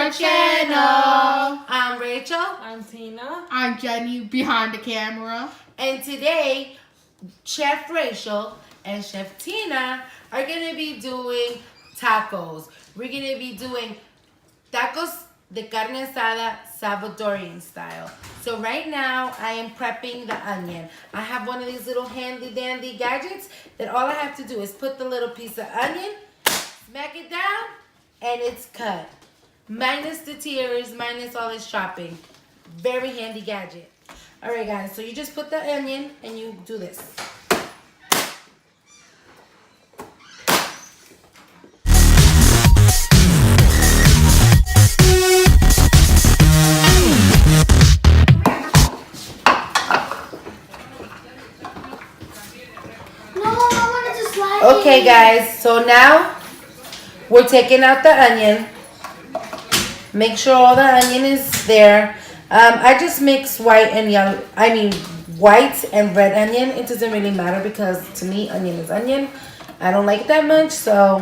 our channel. I'm Rachel. I'm Tina. I'm Jenny behind the camera. And today, Chef Rachel and Chef Tina are going to be doing tacos. We're going to be doing tacos de carne asada Salvadorian style. So right now, I am prepping the onion. I have one of these little handy dandy gadgets that all I have to do is put the little piece of onion, smack it down, and it's cut. Minus the tears, minus all this chopping. Very handy gadget. Alright guys, so you just put the onion and you do this. Okay guys, so now we're taking out the onion. Make sure all the onion is there. I just mix white and yellow. White and red onion. It doesn't really matter because to me, onion is onion. I don't like it that much, so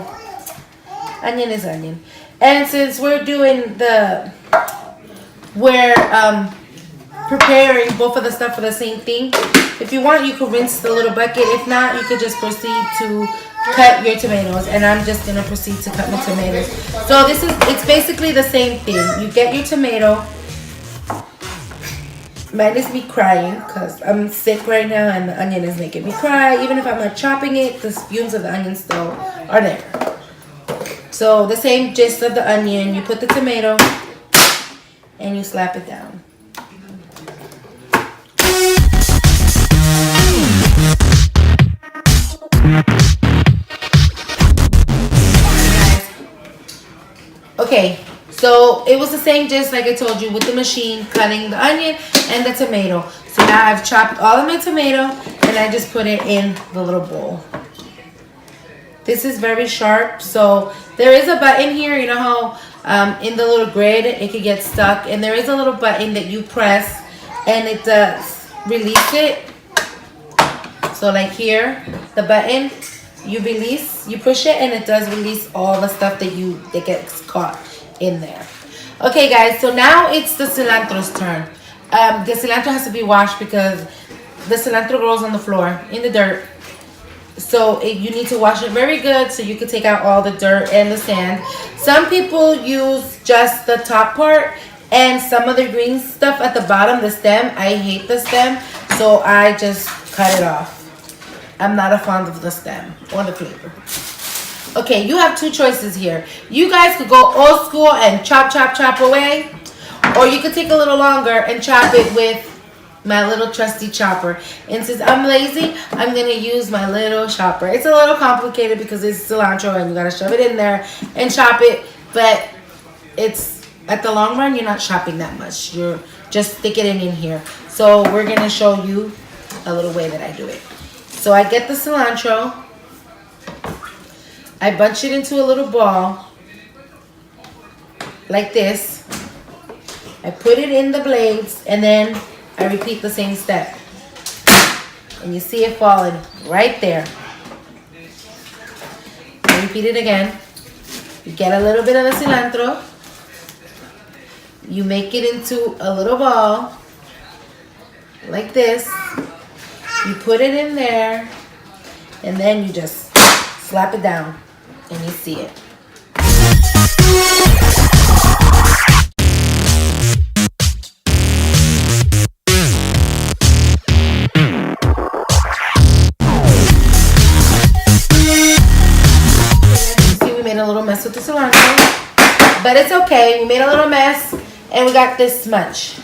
onion is onion. And since we're doing we're preparing both of the stuff for the same thing. If you want, you could rinse the little bucket. If not, you could just proceed to cut your tomatoes, and I'm just gonna proceed to cut my tomatoes. So it's basically the same thing. You get your tomato. Minus me crying because I'm sick right now and the onion is making me cry. Even if I'm not chopping it, the fumes of the onion still are there. So the same gist of the onion, you put the tomato and you slap it down. Okay, so it was the same gist like I told you with the machine cutting the onion and the tomato. So now I've chopped all of my tomato and I just put it in the little bowl. This is very sharp, so there is a button here. You know how in the little grid it could get stuck, and there is a little button that you press and it does release it. So like here, the button, you push it and it does release all the stuff that gets caught in there. Okay guys, so now it's the cilantro's turn. The cilantro has to be washed because the cilantro grows on the floor in the dirt. So you need to wash it very good so you can take out all the dirt and the sand. Some people use just the top part and some of the green stuff at the bottom, the stem. I hate the stem, so I just cut it off. I'm not a fan of the stem or the flavor. Okay, you have two choices here. You guys could go old school and chop away. Or you could take a little longer and chop it with my little trusty chopper. And since I'm lazy, I'm going to use my little chopper. It's a little complicated because it's cilantro and you got to shove it in there and chop it. But it's, at the long run, you're not chopping that much. You're just stick it in here. So we're going to show you a little way that I do it. So I get the cilantro, I bunch it into a little ball, like this. I put it in the blades, and then I repeat the same step. And you see it falling right there. I repeat it again. You get a little bit of the cilantro. You make it into a little ball, like this. You put it in there, and then you just slap it down, and you see it. See, we made a little mess with the cilantro, but it's okay. We made a little mess, and we got this much.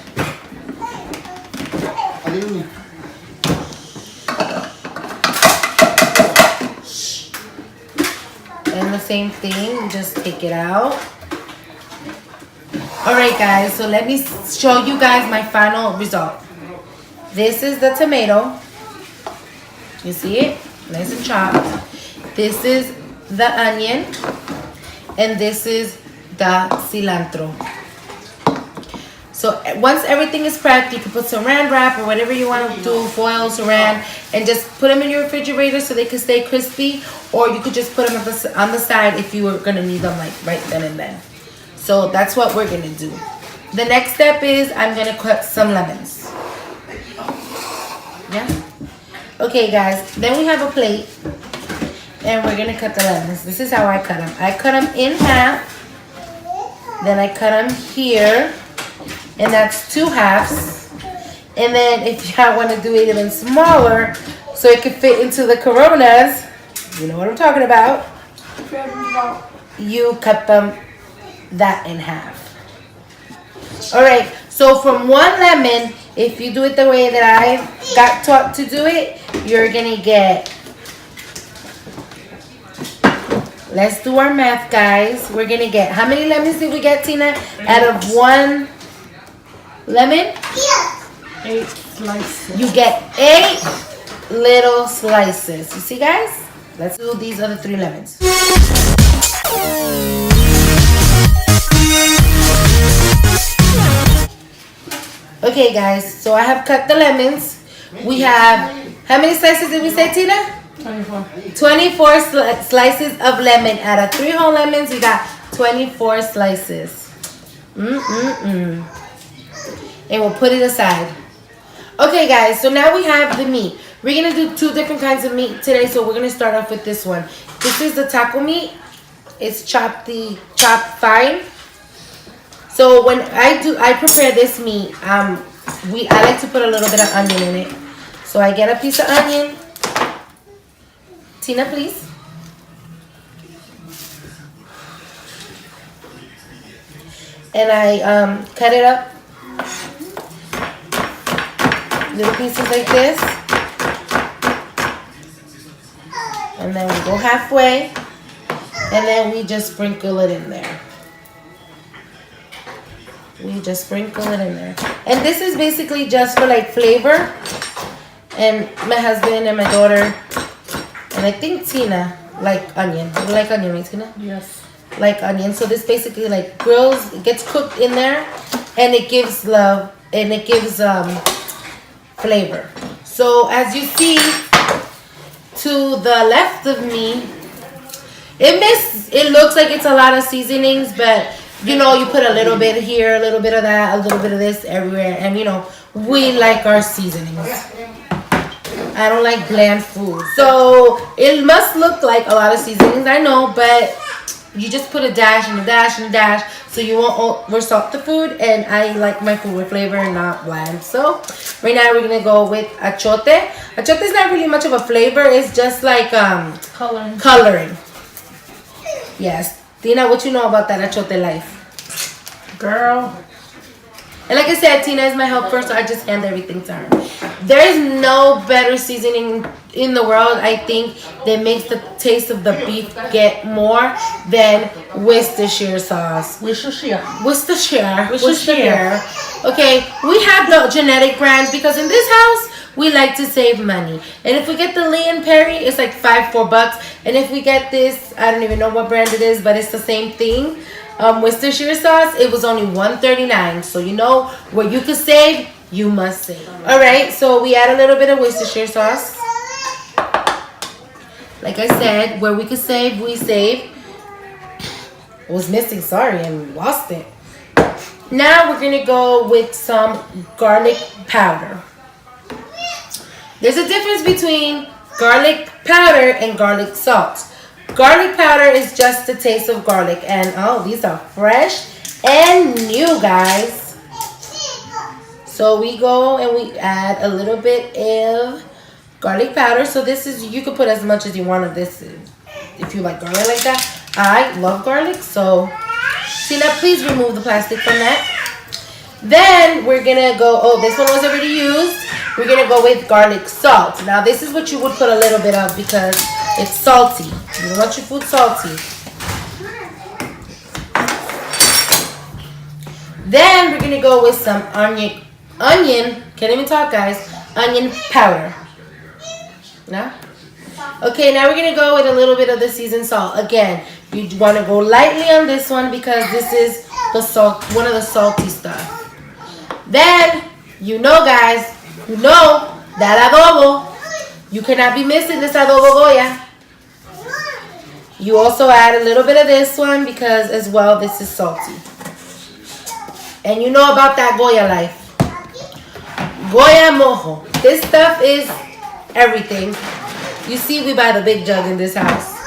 And the same thing, you just take it out. Alright guys, so let me show you guys my final result. This is the tomato. You see it? Nice and chopped. This is the onion. And this is the cilantro. So once everything is prepped, you can put saran wrap or whatever you want to do, foil, saran, and just put them in your refrigerator so they can stay crispy. Or you could just put them on the side if you were going to need them like right then and then. So that's what we're gonna do. The next step is I'm gonna cut some lemons. Yeah. Okay, guys. Then we have a plate, and we're gonna cut the lemons. This is how I cut them. I cut them in half. Then I cut them here, and that's 2 halves. And then if y'all want to do it even smaller, so it can fit into the Coronas, you know what I'm talking about. You cut them that in half. All right. So from 1 lemon, if you do it the way that I got taught to do it, you're gonna get. Let's do our math, guys. We're gonna get, how many lemons did we get, Tina? Out of 1 lemon? Yeah. 8 slices. You get 8 little slices. You see, guys? Let's do these other 3 lemons. Okay, guys. So I have cut the lemons. We have, how many slices did we say, Tina? 24. 24 slices of lemon. Out of 3 whole lemons, we got 24 slices. And we'll put it aside. Okay, guys, so now we have the meat. We're going to do 2 different kinds of meat today, so we're going to start off with this one. This is the taco meat. It's chopped fine. So when I prepare this meat, I like to put a little bit of onion in it. So I get a piece of onion. Tina, please. And I cut it up. Little pieces like this. And then we go halfway. And then we just sprinkle it in there. We just sprinkle it in there. And this is basically just for like flavor. And my husband and my daughter, and I think Tina, like onion. You like onion, right, Tina? Yes. Like onion. So this basically like grills, it gets cooked in there. And it gives love, and it gives flavor. So as you see, to the left of me, it looks like it's a lot of seasonings, but you know, you put a little bit here, a little bit of that, a little bit of this everywhere, and you know, we like our seasonings. I don't like bland food, so it must look like a lot of seasonings, I know, but you just put a dash and a dash and a dash, so you won't oversalt the food. And I like my food with flavor and not bland. So right now we're gonna go with achote. Achote is not really much of a flavor, it's just like coloring. Yes. Tina, what you know about that achote life? Girl. And like I said, Tina is my helper, so I just hand everything to her. There's no better seasoning in the world, I think, that makes the taste of the beef get more than Worcestershire sauce. Worcestershire. Okay, we have the genetic brands because in this house, we like to save money. And if we get the Lee and Perry, it's like $4. And if we get this, I don't even know what brand it is, but it's the same thing. Worcestershire sauce, it was only $1.39. So you know, where you could save, you must save. Alright, so we add a little bit of Worcestershire sauce. Like I said, where we could save, we save. I was missing, sorry, and lost it. Now we're gonna go with some garlic powder. There's a difference between garlic powder and garlic salt. Garlic powder is just the taste of garlic. And oh, these are fresh and new, guys. So we go and we add a little bit of garlic powder. So this is, you can put as much as you want of this if you like garlic like that. I love garlic, so Tina, please remove the plastic from that. Then we're gonna go, oh, this one was already used. We're gonna go with garlic salt. Now this is what you would put a little bit of because it's salty. You don't want your food salty. Then we're gonna go with some onion, can't even talk, guys, onion powder. Now? Okay, now we're gonna go with a little bit of the seasoned salt. Again, you wanna go lightly on this one because this is the salt, one of the salty stuff. Then, you know, guys, you know that adobo, you cannot be missing this adobo Goya. You also add a little bit of this one because as well, this is salty. And you know about that Goya life. Goya mojo. This stuff is everything. You see, we buy the big jug in this house.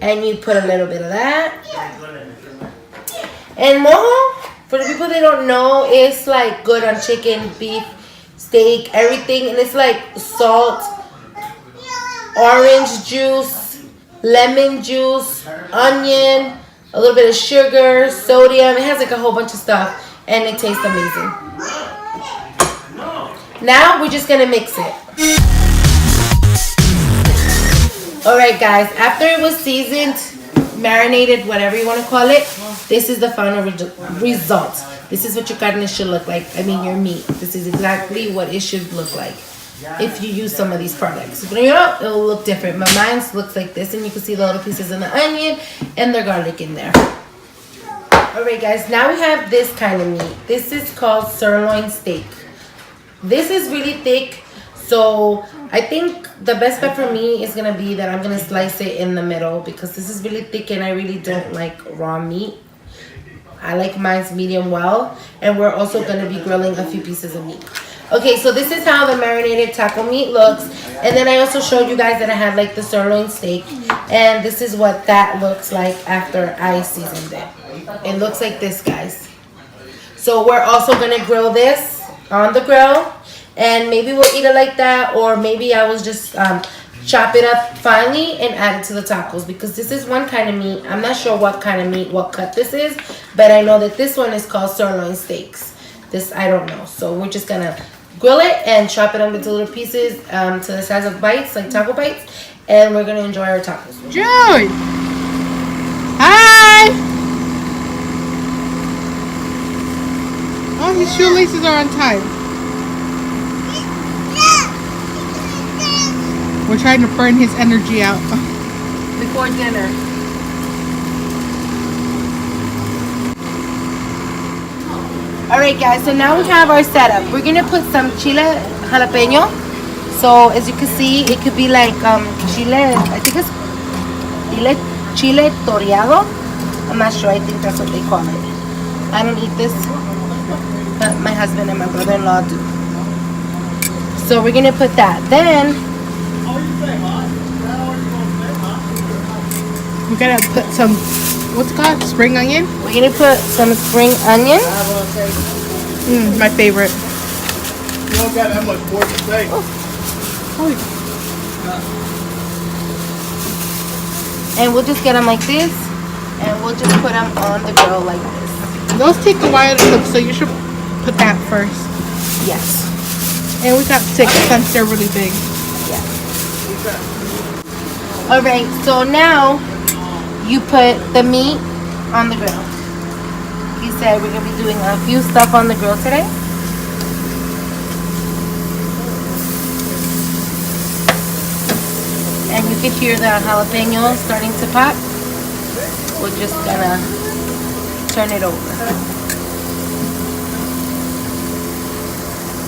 And you put a little bit of that. And mojo, for the people that don't know, it's like good on chicken, beef, steak, everything. And it's like salt, orange juice, lemon juice, onion, a little bit of sugar, sodium. It has like a whole bunch of stuff. And it tastes amazing. Now we're just gonna mix it. Alright guys, after it was seasoned, marinated, whatever you want to call it, this is the final result. This is what your carne should look like. I mean your meat. This is exactly what it should look like if you use some of these products. But you know, it'll look different. But mine looks like this, and you can see the little pieces of the onion and the garlic in there. Alright guys, now we have this kind of meat. This is called sirloin steak. This is really thick, so I think the best bet for me is going to be that I'm going to slice it in the middle because this is really thick and I really don't like raw meat. I like mine's medium well, and we're also going to be grilling a few pieces of meat. Okay, so this is how the marinated taco meat looks. And then I also showed you guys that I had like the sirloin steak. And this is what that looks like after I seasoned it. It looks like this, guys. So we're also going to grill this on the grill. And maybe we'll eat it like that. Or maybe I will just chop it up finely and add it to the tacos. Because this is one kind of meat. I'm not sure what kind of meat, what cut this is. But I know that this one is called sirloin steaks. This, I don't know. So we're just going to grill it and chop it up into little pieces to the size of bites, like taco bites, and we're gonna enjoy our tacos. Jude! Hi! Oh, his shoelaces are untied. We're trying to burn his energy out. Before dinner. Alright guys, so now we have our setup. We're going to put some chile jalapeno. So as you can see, it could be like chile, I think it's chile toreado. I'm not sure, I think that's what they call it. I don't eat this, but my husband and my brother-in-law do. So we're going to put that. Then We're going to put some, what's it called? Spring onion? we're going to put some spring onion. My favorite. You don't got that much more to say. And we'll just get them like this. And we'll just put them on the grill like this. Those take a while to cook, so you should put that first. Yes. And we got 6 since they're really big. Yes. Alright, so now you put the meat on the grill. He said we're going to be doing a few stuff on the grill today. And you can hear the jalapeno starting to pop. We're just going to turn it over.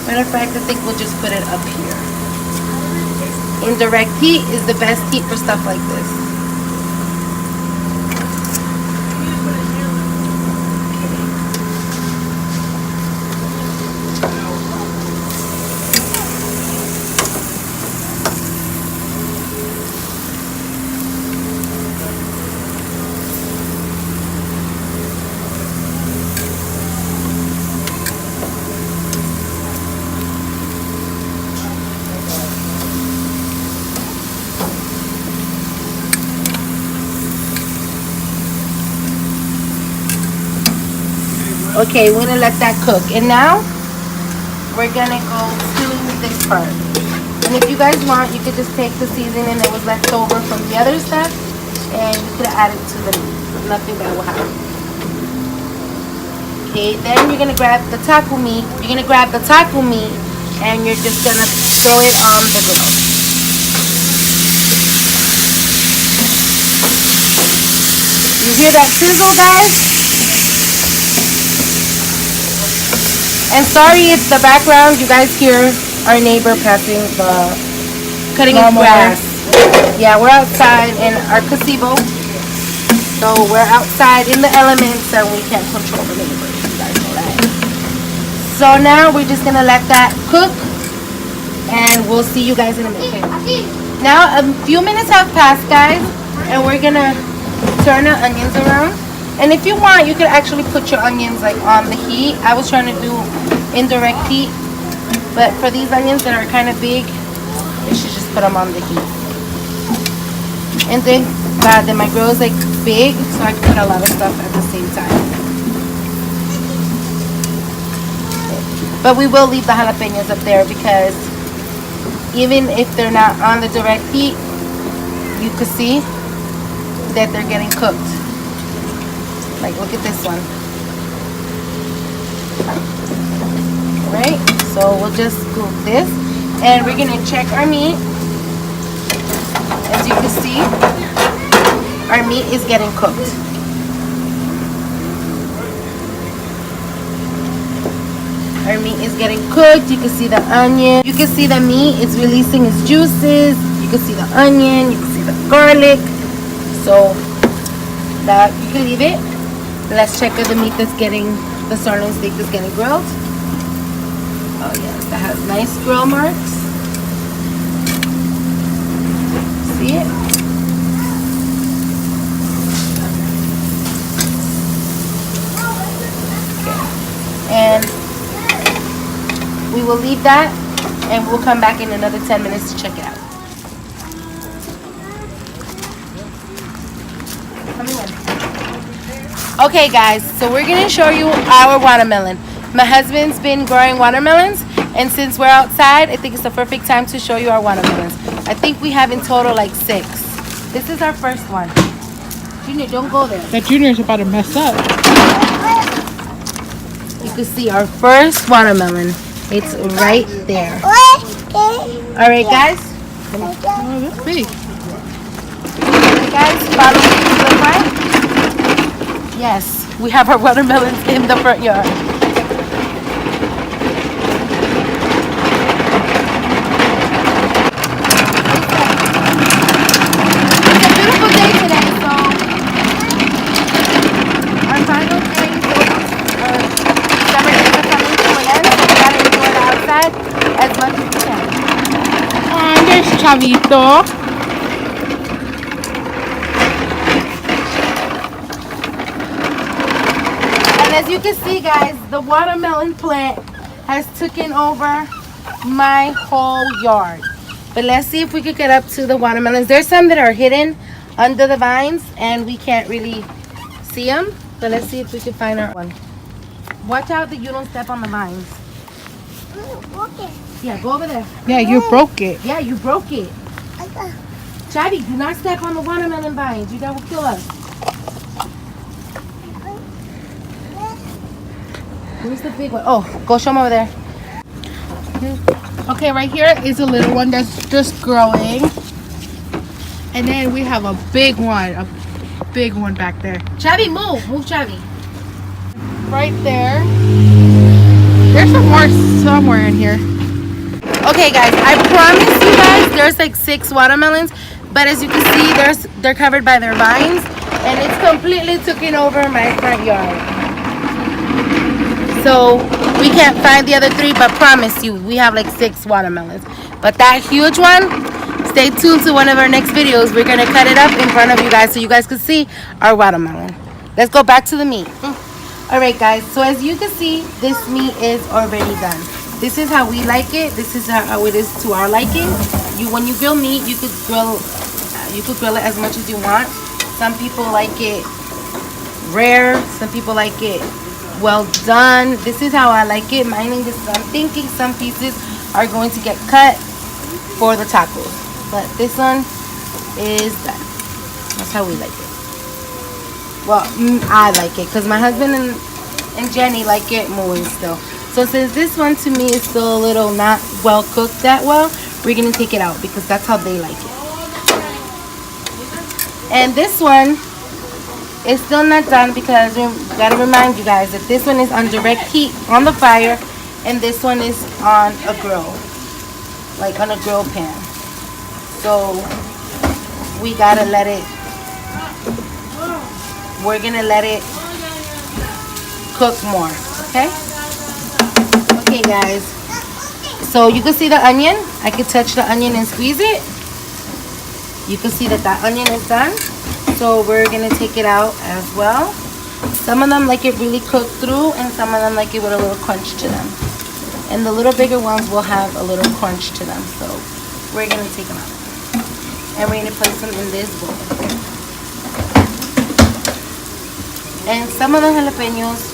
Matter of fact, I think we'll just put it up here. Indirect heat is the best heat for stuff like this. Okay, we're gonna let that cook. And now we're gonna go to this part. And if you guys want, you could just take the seasoning that was left over from the other stuff and you could add it to the meat. Nothing bad will happen. Okay, then you're gonna grab the taco meat. You're gonna grab the taco meat and you're just gonna throw it on the grill. You hear that sizzle, guys? And sorry if the background, you guys hear our neighbor passing cutting his grass. Yeah, we're outside in our gazebo. So we're outside in the elements and we can't control the neighbors. You guys know that. So now we're just gonna let that cook and we'll see you guys in a minute. Now a few minutes have passed, guys, and we're gonna turn the onions around. And if you want, you could actually put your onions like on the heat. I was trying to do indirect heat, but for these onions that are kind of big, you should just put them on the heat. And then God, then my grill is like big, so I can put a lot of stuff at the same time. But we will leave the jalapenos up there because even if they're not on the direct heat, you can see that they're getting cooked. Like, look at this one. Alright, so we'll just cook this. And we're gonna check our meat. As you can see, our meat is getting cooked. Our meat is getting cooked. You can see the onion. You can see the meat is releasing its juices. You can see the onion. You can see the garlic. So that you can leave it. Let's check if the meat that's getting, the sirloin steak is getting grilled. Oh yes, that has nice grill marks. See it? Okay. And we will leave that and we'll come back in another 10 minutes to check it out. Coming in. Okay guys, so we're gonna show you our watermelon. My husband's been growing watermelons, and since we're outside, I think it's the perfect time to show you our watermelons. I think we have in total like 6. This is our first one. Junior, don't go there. That Junior's about to mess up. You can see our first watermelon. It's right there. Alright guys. Oh, that's big. Alright guys, follow me to the front. Yes, we have our watermelons in the front yard. It's a beautiful day today, so our final day, summer days are coming to an end, so we gotta enjoy the outside as much as we can. And there's Chavito. As you can see, guys, the watermelon plant has taken over my whole yard. But let's see if we could get up to the watermelons. There's some that are hidden under the vines and we can't really see them. So let's see if we can find our one. Watch out that you don't step on the vines. Yeah, go over there. Yeah, you broke it. Yeah, you broke it. Chavi, do not step on the watermelon vines. That will kill us. Where's the big one? Oh, go show them over there. Okay, right here is a little one that's just growing. And then we have a big one back there. Chavi, move. Move, Chavi. Right there. There's some more somewhere in here. Okay, guys, I promise you guys there's like 6 watermelons. But as you can see, they're covered by their vines. And it's completely taken over my front yard. So we can't find the other 3, but promise you, we have like 6 watermelons. But that huge one, stay tuned to one of our next videos. We're gonna cut it up in front of you guys so you guys can see our watermelon. Let's go back to the meat. All right, guys, so as you can see, this meat is already done. This is how we like it. This is how it is to our liking. When you grill meat, you could grill it as much as you want. Some people like it rare. Some people like it well done. This is how I like it. Mine is, I'm thinking some pieces are going to get cut for the tacos, but this one is done. That's how we like it. Well, I like it because my husband and Jenny like it more still. So since this one to me is still a little not well cooked that well, we're gonna take it out because that's how they like it. And this one is still not done because we gotta remind you guys that this one is on direct heat on the fire and this one is on a grill, like on a grill pan. So we gotta let it we're gonna let it cook more. Okay. Okay, guys. So you can see the onion. I can touch the onion and squeeze it. You can see that onion is done. So we're gonna take it out as well. Some of them like it really cooked through, and some of them like it with a little crunch to them. And the little bigger ones will have a little crunch to them. So we're gonna take them out. And we're gonna place them in this bowl. And some of the jalapenos,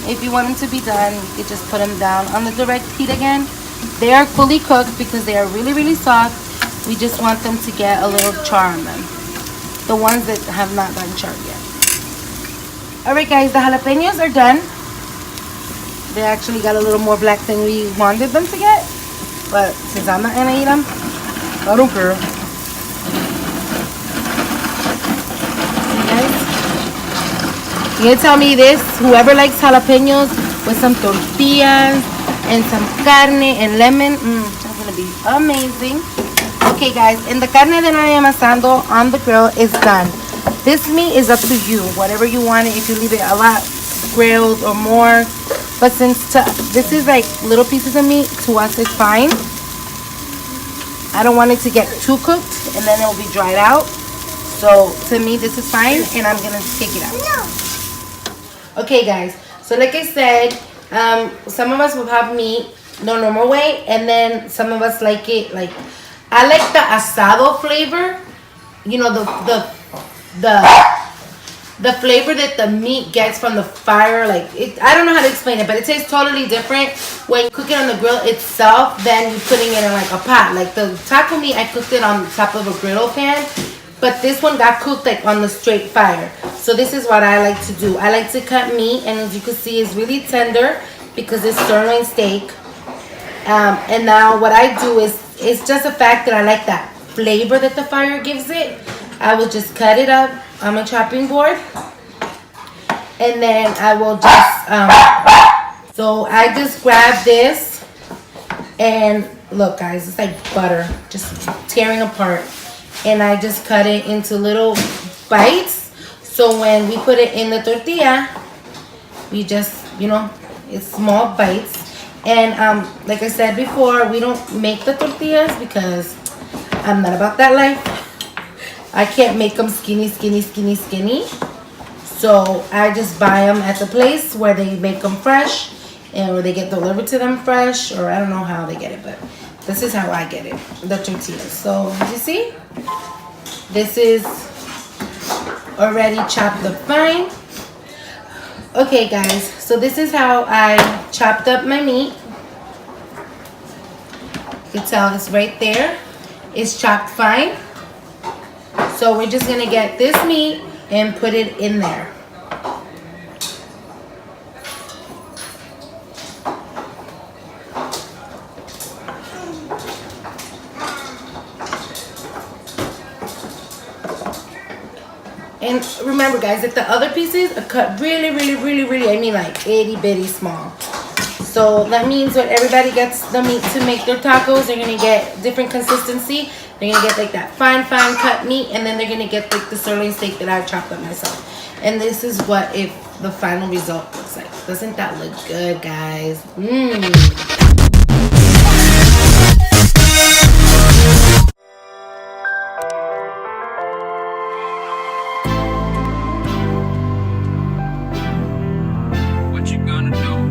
if you want them to be done, you could just put them down on the direct heat again. They are fully cooked because they are really, really soft. We just want them to get a little char on them. The ones that have not gotten charred yet. Alright guys, the jalapenos are done. They actually got a little more black than we wanted them to get. But since I'm not gonna eat them, I don't care. You gonna tell me this, whoever likes jalapenos with some tortillas and some carne and lemon, that's gonna be amazing. Okay guys, and the carne that I am asando on the grill is done. This meat is up to you, whatever you want it, if you leave it a lot grilled or more. But since this is like little pieces of meat, to us it's fine. I don't want it to get too cooked and then it will be dried out. So to me this is fine, and I'm gonna take it out. Okay guys, so like I said, some of us will have meat the normal way, and then some of us like it like, I like the asado flavor. You know, the flavor that the meat gets from the fire. Like it, I don't know how to explain it, but it tastes totally different when you cook it on the grill itself than you putting it in like a pot. Like the taco meat, I cooked it on top of a griddle pan, but this one got cooked like on the straight fire. So this is what I like to do. I like to cut meat, and as you can see, it's really tender because it's sirloin steak. And now what I do is, it's just a fact that I like that flavor that the fire gives it. I will just cut it up on my chopping board, and then I will just so I just grab this, and look guys, it's like butter just tearing apart, and I just cut it into little bites, so when we put it in the tortilla, we just, you know, it's small bites. And like I said before, we don't make the tortillas because I'm not about that life. I can't make them skinny. So I just buy them at the place where they make them fresh, and where they get delivered to them fresh, or I don't know how they get it, but this is how I get it, the tortillas. So you see, this is already chopped up fine. Okay guys, so this is how I chopped up my meat. You can tell it's right there. It's chopped fine. So we're just gonna get this meat and put it in there. And remember guys, that the other pieces are cut really, I mean like itty bitty small. So that means when everybody gets the meat to make their tacos, they're gonna get different consistency. They're gonna get like that fine cut meat, and then they're gonna get like the sirloin steak that I chopped up myself. And this is what the final result looks like. Doesn't that look good, guys?